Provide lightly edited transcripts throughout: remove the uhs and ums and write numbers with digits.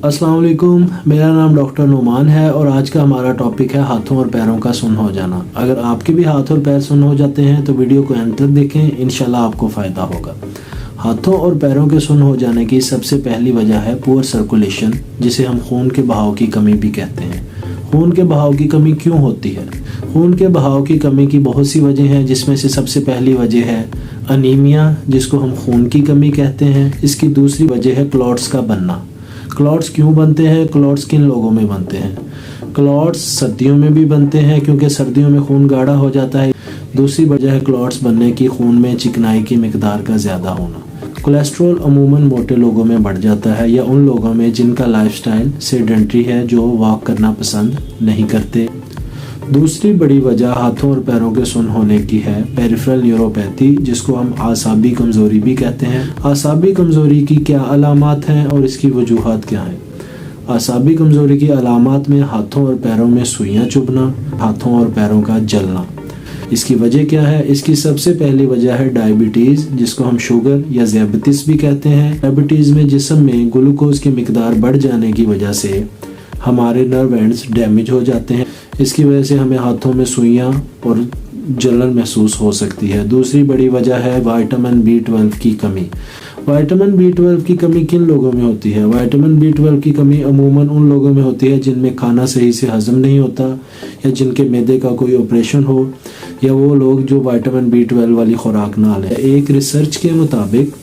अस्सलाम वालेकुम, मेरा नाम डॉक्टर नुमान है और आज का हमारा टॉपिक है हाथों और पैरों का सुन्न हो जाना। अगर आपके भी हाथ और पैर सुन्न हो जाते हैं तो वीडियो को एंड तक देखें, इंशाल्लाह आपको फ़ायदा होगा। हाथों और पैरों के सुन्न हो जाने की सबसे पहली वजह है पुअर सर्कुलेशन, जिसे हम खून के बहाव की कमी भी कहते हैं। खून के बहाव की कमी क्यों होती है? खून के बहाव की कमी की बहुत सी वजह हैं, जिसमें से सबसे पहली वजह है अनीमिया, जिसको हम खून की कमी कहते हैं। इसकी दूसरी वजह है क्लॉट्स का बनना। क्लॉट्स क्यों बनते हैं? क्लॉट्स किन लोगों में बनते हैं? क्लॉट्स सर्दियों में भी बनते हैं क्योंकि सर्दियों में खून गाढ़ा हो जाता है। दूसरी वजह है क्लॉट्स बनने की खून में चिकनाई की मिकदार का ज़्यादा होना। कोलेस्ट्रॉल अमूमन मोटे लोगों में बढ़ जाता है या उन लोगों में जिनका लाइफस्टाइल सेडेंटरी है, जो वॉक करना पसंद नहीं करते। दूसरी बड़ी वजह हाथों और पैरों के सुन्न होने की है पेरिफेरल न्यूरोपैथी, जिसको हम आसाबी कमज़ोरी भी कहते हैं। आसाबी कमज़ोरी की क्या अलामात हैं और इसकी वजूहात क्या हैं? आसाबी कमज़ोरी की अलामात में हाथों और पैरों में सुइयां चुभना, हाथों और पैरों का जलना। इसकी वजह क्या है? इसकी सबसे पहली वजह है डायबिटीज़, जिसको हम शुगर या ज़ियाबतीस भी कहते हैं। डायबिटीज़ में जिस्म में ग्लूकोज की मिकदार बढ़ जाने की वजह से हमारे नर्व एंड्स डैमेज हो जाते हैं। इसकी वजह से हमें हाथों में सुइयां और जलन महसूस हो सकती है। दूसरी बड़ी वजह है विटामिन B12 की कमी। विटामिन B12 की कमी किन लोगों में होती है? विटामिन B12 की कमी अमूमन उन लोगों में होती है जिनमें खाना सही से हजम नहीं होता, या जिनके मैदे का कोई ऑपरेशन हो, या वो लोग जो विटामिन B12 वाली खुराक ना लें। एक रिसर्च के मुताबिक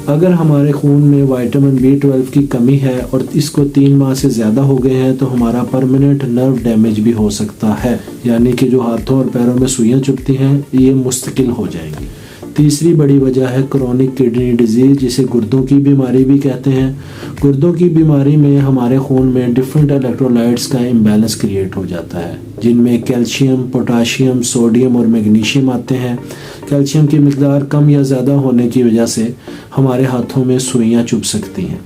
अगर हमारे खून में विटामिन B12 की कमी है और इसको 3 माह से ज़्यादा हो गए हैं तो हमारा परमानेंट नर्व डैमेज भी हो सकता है, यानी कि जो हाथों और पैरों में सुइयां चुभती हैं ये मुस्तकिल हो जाएंगी। तीसरी बड़ी वजह है क्रोनिक किडनी डिजीज़, जिसे गुर्दों की बीमारी भी कहते हैं। गुर्दों की बीमारी में हमारे खून में डिफरेंट इलेक्ट्रोलाइट्स का इम्बैलेंस क्रिएट हो जाता है, जिनमें कैल्शियम, पोटाशियम, सोडियम और मैग्नीशियम आते हैं। कैल्शियम की मिकदार कम या ज़्यादा होने की वजह से हमारे हाथों में सुइयां चुभ सकती हैं।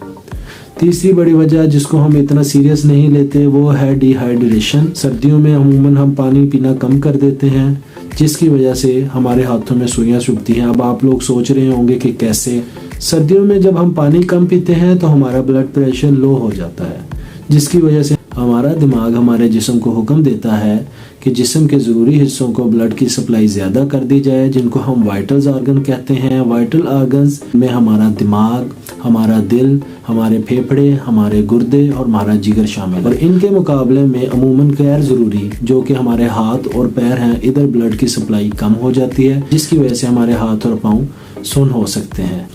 तीसरी बड़ी वजह, जिसको हम इतना सीरियस नहीं लेते, वो है डिहाइड्रेशन। सर्दियों में अमूमन हम पानी पीना कम कर देते हैं, जिसकी वजह से हमारे हाथों में सुइयां चुभती हैं। अब आप लोग सोच रहे होंगे कि कैसे? सर्दियों में जब हम पानी कम पीते हैं तो हमारा ब्लड प्रेशर लो हो जाता है, जिसकी वजह से हमारा दिमाग हमारे जिस्म को हुक्म देता है कि जिस्म के ज़रूरी हिस्सों को ब्लड की सप्लाई ज़्यादा कर दी जाए, जिनको हम वाइटल्स आर्गन कहते हैं। वाइटल आर्गन्स में हमारा दिमाग, हमारा दिल, हमारे फेफड़े, हमारे गुर्दे और हमारा जिगर शामिल है। और इनके मुकाबले में अमूमन गैर ज़रूरी जो कि हमारे हाथ और पैर हैं, इधर ब्लड की सप्लाई कम हो जाती है, जिसकी वजह से हमारे हाथ और पाँव सुन्न हो सकते हैं।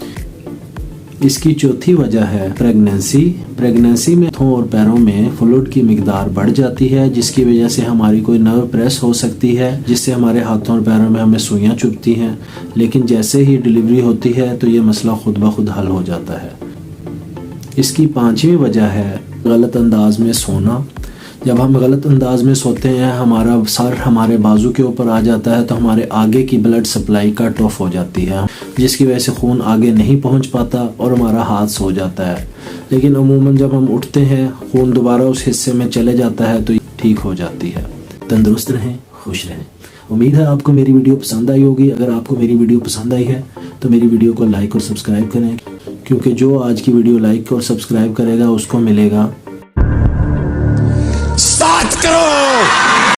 इसकी चौथी वजह है प्रेगनेंसी। प्रेगनेंसी में हाथों और पैरों में फ्लूइड की मिकदार बढ़ जाती है, जिसकी वजह से हमारी कोई नर्व प्रेस हो सकती है, जिससे हमारे हाथों और पैरों में हमें सुइयां चुभती हैं। लेकिन जैसे ही डिलीवरी होती है तो ये मसला खुद ब खुद हल हो जाता है। इसकी पांचवी वजह है गलत अंदाज में सोना। जब हम गलत अंदाज में सोते हैं, हमारा सर हमारे बाजू के ऊपर आ जाता है तो हमारे आगे की ब्लड सप्लाई कट ऑफ हो जाती है, जिसकी वजह से खून आगे नहीं पहुंच पाता और हमारा हाथ सो जाता है। लेकिन अमूमन जब हम उठते हैं, खून दोबारा उस हिस्से में चले जाता है तो ठीक हो जाती है। तंदुरुस्त रहें, खुश रहें। उम्मीद है आपको मेरी वीडियो पसंद आई होगी। अगर आपको मेरी वीडियो पसंद आई है तो मेरी वीडियो को लाइक और सब्सक्राइब करें, क्योंकि जो आज की वीडियो लाइक और सब्सक्राइब करेगा उसको मिलेगा